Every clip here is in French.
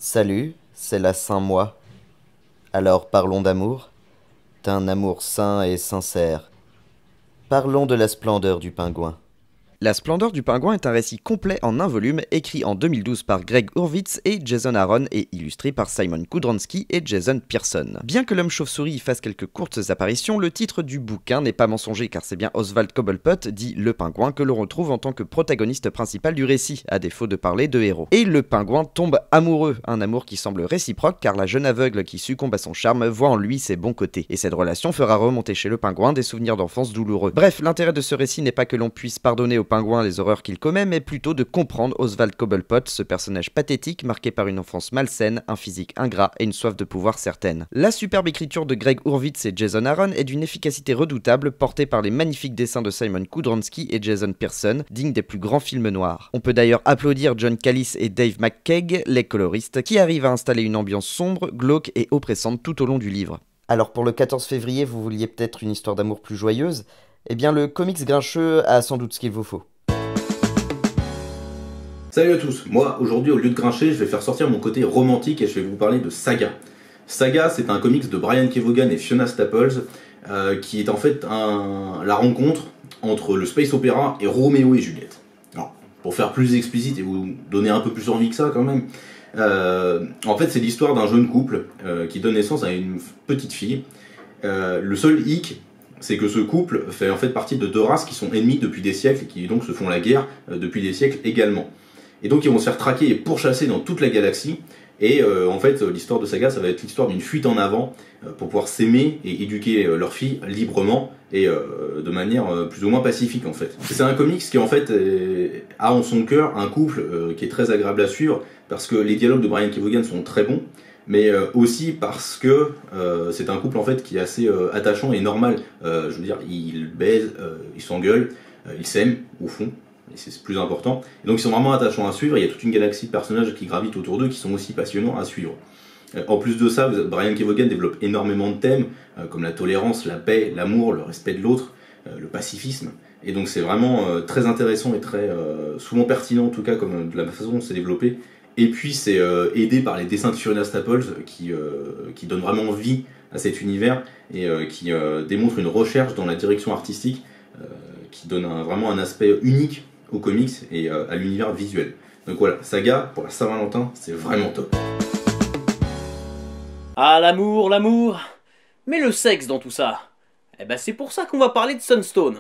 Salut, c'est la Saint-Moi. Alors parlons d'amour, d'un amour sain et sincère. Parlons de la splendeur du pingouin. La splendeur du pingouin est un récit complet en un volume écrit en 2012 par Greg Hurwitz et Jason Aaron et illustré par Simon Kudranski et Jason Pearson. Bien que l'homme chauve-souris y fasse quelques courtes apparitions, le titre du bouquin n'est pas mensonger car c'est bien Oswald Cobblepot, dit le pingouin, que l'on retrouve en tant que protagoniste principal du récit, à défaut de parler de héros. Et le pingouin tombe amoureux, un amour qui semble réciproque car la jeune aveugle qui succombe à son charme voit en lui ses bons côtés. Et cette relation fera remonter chez le pingouin des souvenirs d'enfance douloureux. Bref, l'intérêt de ce récit n'est pas que l'on puisse pardonner au pingouin les horreurs qu'il commet, mais plutôt de comprendre Oswald Cobblepot, ce personnage pathétique marqué par une enfance malsaine, un physique ingrat et une soif de pouvoir certaine. La superbe écriture de Greg Hurwitz et Jason Aaron est d'une efficacité redoutable, portée par les magnifiques dessins de Simon Kudranski et Jason Pearson, dignes des plus grands films noirs. On peut d'ailleurs applaudir John Callis et Dave McCaig, les coloristes, qui arrivent à installer une ambiance sombre, glauque et oppressante tout au long du livre. Alors pour le 14 février, vous vouliez peut-être une histoire d'amour plus joyeuse? Eh bien le comics grincheux a sans doute ce qu'il vous faut. Salut à tous, moi aujourd'hui au lieu de grincher, je vais faire sortir mon côté romantique et je vais vous parler de Saga. Saga, c'est un comics de Brian Kevogan et Fiona Staples qui est en fait la rencontre entre le space opéra et Roméo et Juliette. Alors, pour faire plus explicite et vous donner un peu plus envie que ça quand même, en fait c'est l'histoire d'un jeune couple qui donne naissance à une petite fille. Le seul hic, c'est que ce couple fait en fait partie de deux races qui sont ennemies depuis des siècles et qui donc se font la guerre depuis des siècles également. Et donc ils vont se faire traquer et pourchasser dans toute la galaxie. Et en fait l'histoire de Saga, ça va être l'histoire d'une fuite en avant pour pouvoir s'aimer et éduquer leur fille librement et de manière plus ou moins pacifique en fait. C'est un comics qui en fait a en son cœur un couple qui est très agréable à suivre parce que les dialogues de Brian Kevogan sont très bons, mais aussi parce que c'est un couple en fait qui est assez attachant et normal. Je veux dire, ils baisent, ils s'engueulent, ils s'aiment au fond. Et c'est plus important. Et donc ils sont vraiment attachants à suivre, il y a toute une galaxie de personnages qui gravitent autour d'eux qui sont aussi passionnants à suivre. En plus de ça, Brian Kevogan développe énormément de thèmes, comme la tolérance, la paix, l'amour, le respect de l'autre, le pacifisme. Et donc c'est vraiment très intéressant et très souvent pertinent en tout cas comme de la façon dont c'est développé. Et puis c'est aidé par les dessins de Fiona Staples qui donnent vraiment vie à cet univers et qui démontrent une recherche dans la direction artistique qui donne vraiment un aspect unique aux comics et à l'univers visuel. Donc voilà, Saga, pour la Saint-Valentin, c'est vraiment top. Ah, l'amour, l'amour. Mais le sexe dans tout ça, eh ben c'est pour ça qu'on va parler de Sunstone.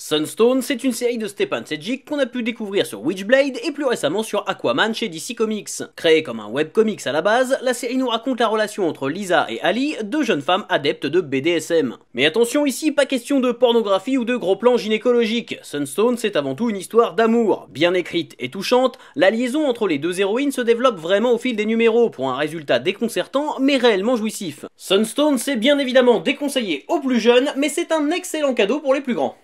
Sunstone, c'est une série de Stepan Sejic qu'on a pu découvrir sur Witchblade et plus récemment sur Aquaman chez DC Comics. Créée comme un webcomics à la base, la série nous raconte la relation entre Lisa et Ali, deux jeunes femmes adeptes de BDSM. Mais attention ici, pas question de pornographie ou de gros plans gynécologiques. Sunstone, c'est avant tout une histoire d'amour. Bien écrite et touchante, la liaison entre les deux héroïnes se développe vraiment au fil des numéros pour un résultat déconcertant mais réellement jouissif. Sunstone, c'est bien évidemment déconseillé aux plus jeunes, mais c'est un excellent cadeau pour les plus grands.